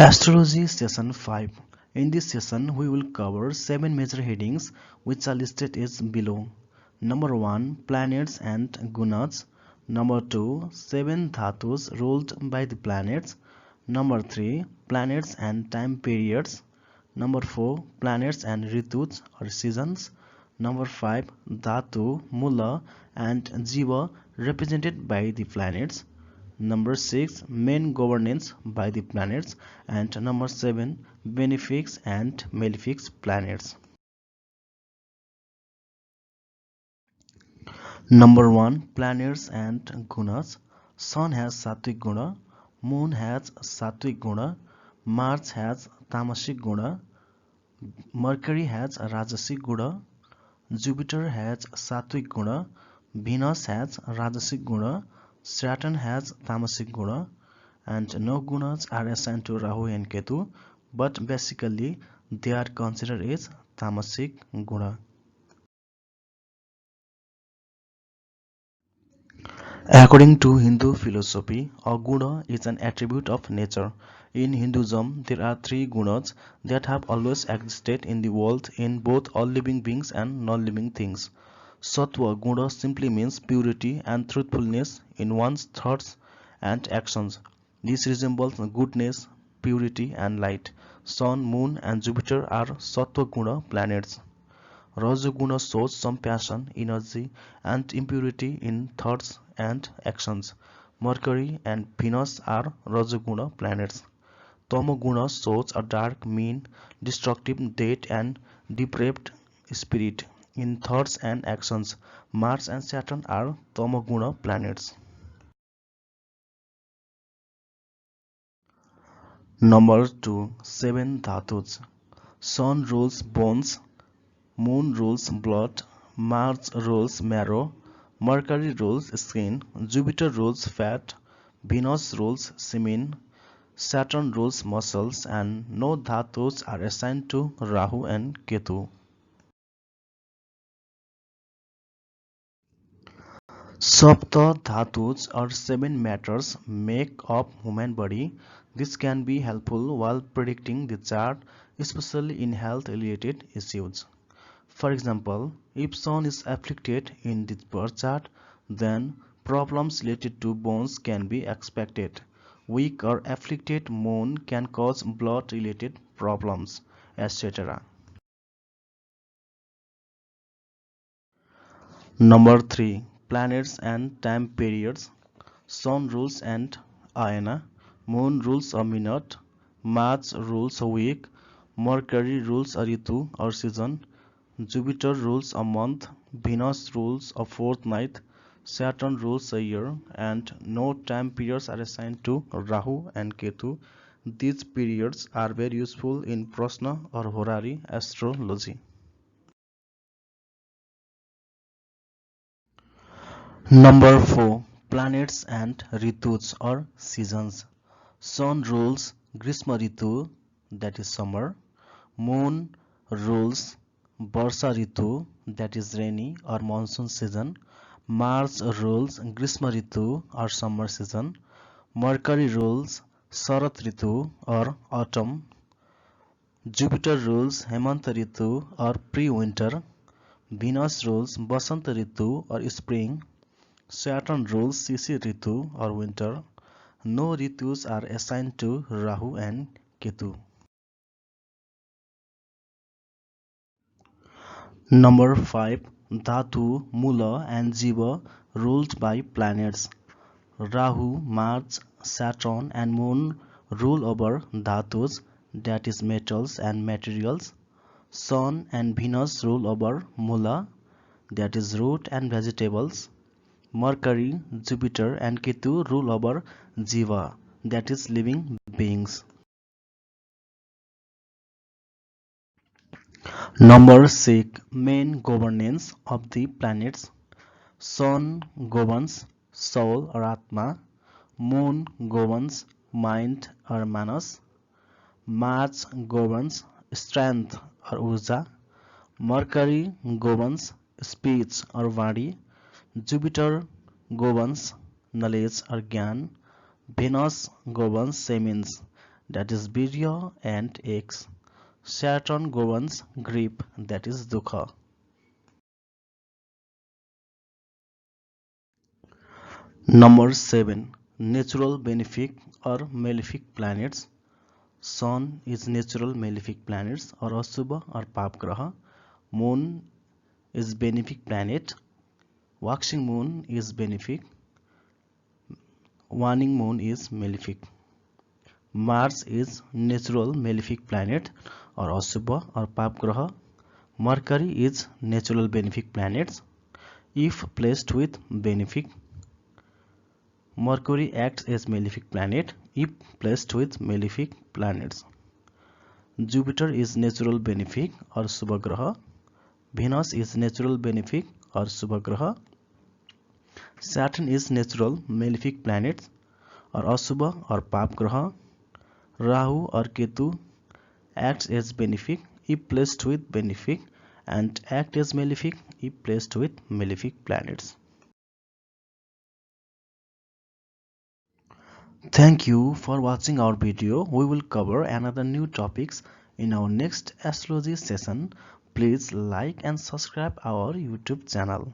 Astrology Session 5. In this session, we will cover 7 major headings which are listed as below. Number 1. Planets and Gunas. Number 2. 7 Dhatus ruled by the planets. Number 3. Planets and time periods. Number 4. Planets and Ritus or seasons. Number 5. Dhatu, Mula and Jiva represented by the planets. Number 6. Main governance by the planets. And number 7. Benefics and malefics planets. Number 1. Planets and Gunas. Sun has Sattvic Guna. Moon has Sattvic Guna. Mars has Tamasic Guna. Mercury has Rajasic Guna. Jupiter has Sattvic Guna. Venus has Rajasic Guna. Saturn has Tamasic Guna. And no gunas are assigned to Rahu and Ketu, but basically they are considered as Tamasic Guna. According to Hindu philosophy, a guna is an attribute of nature. In Hinduism, there are 3 gunas that have always existed in the world in both all living beings and non-living things. Sattva guna simply means purity and truthfulness in one's thoughts and actions. This resembles goodness, purity and light. Sun, Moon and Jupiter are Sattva guna planets. Rajoguna shows some passion, energy, and impurity in thoughts and actions. Mercury and Venus are Rajoguna planets. Tamoguna shows a dark, mean, destructive, dead, and depraved spirit in thoughts and actions. Mars and Saturn are Tamoguna planets. Number 2. 7 Dhatus. Sun rules bones. Moon rules blood, Mars rules marrow, Mercury rules skin, Jupiter rules fat, Venus rules semen, Saturn rules muscles, and no dhatus are assigned to Rahu and Ketu. Sapta dhatus or 7 matters make up human body. This can be helpful while predicting the chart, especially in health related issues. For example, if Sun is afflicted in the birth chart, then problems related to bones can be expected. Weak or afflicted Moon can cause blood-related problems, etc. Number 3. Planets and time periods. Sun rules and Ayana, Moon rules a minute, Mars rules a week, Mercury rules a Ritu or season, Jupiter rules a month, Venus rules a fortnight, Saturn rules a year, and no time periods are assigned to Rahu and Ketu. These periods are very useful in Prashna or Horary astrology. Number 4. Planets and Ritus or seasons. Sun rules Grishma Ritu, that is summer. Moon rules Varsha Ritu, that is rainy or monsoon season. Mars rules Grishma Ritu or summer season. Mercury rules Sharat Ritu or autumn. Jupiter rules Hemanta Ritu or pre-winter. Venus rules Basanta Ritu or spring. Saturn rules Shishir Ritu or winter. No Ritus are assigned to Rahu and Ketu. Number 5. Dhatu, Mula and Jiva ruled by planets. Rahu, Mars, Saturn and Moon rule over Dhatus, that is metals and materials. Sun and Venus rule over Mula, that is root and vegetables. Mercury, Jupiter and Ketu rule over Jiva, that is living beings. Number 6. Main governance of the planets. Sun governs soul or Atma. Moon governs mind or Manas. Mars governs strength or Urja. Mercury governs speech or Vadi. Jupiter governs knowledge or Gyan. Venus governs semens, that is Virya and X. Saturn governs grief, that is Dukha. Number 7. Natural benefic or malefic planets. Sun is natural malefic planets or Ashubha or Pap Graha. Moon is benefic planet. Waxing moon is benefic. Waning moon is malefic. Mars is natural malefic planet or Ashubha or Pap Graha. Mercury is natural benefic planets. If placed with benefic, Mercury acts as malefic planet if placed with malefic planets. Jupiter is natural benefic or Shubha Graha. Venus is natural benefic or Shubha Graha. Saturn is natural malefic planet or Ashubha or Pap Graha. Rahu or Ketu acts as benefic if placed with benefic and act as malefic if placed with malefic planets. Thank you for watching our video. We will cover another new topics in our next astrology session. Please like and subscribe our YouTube channel.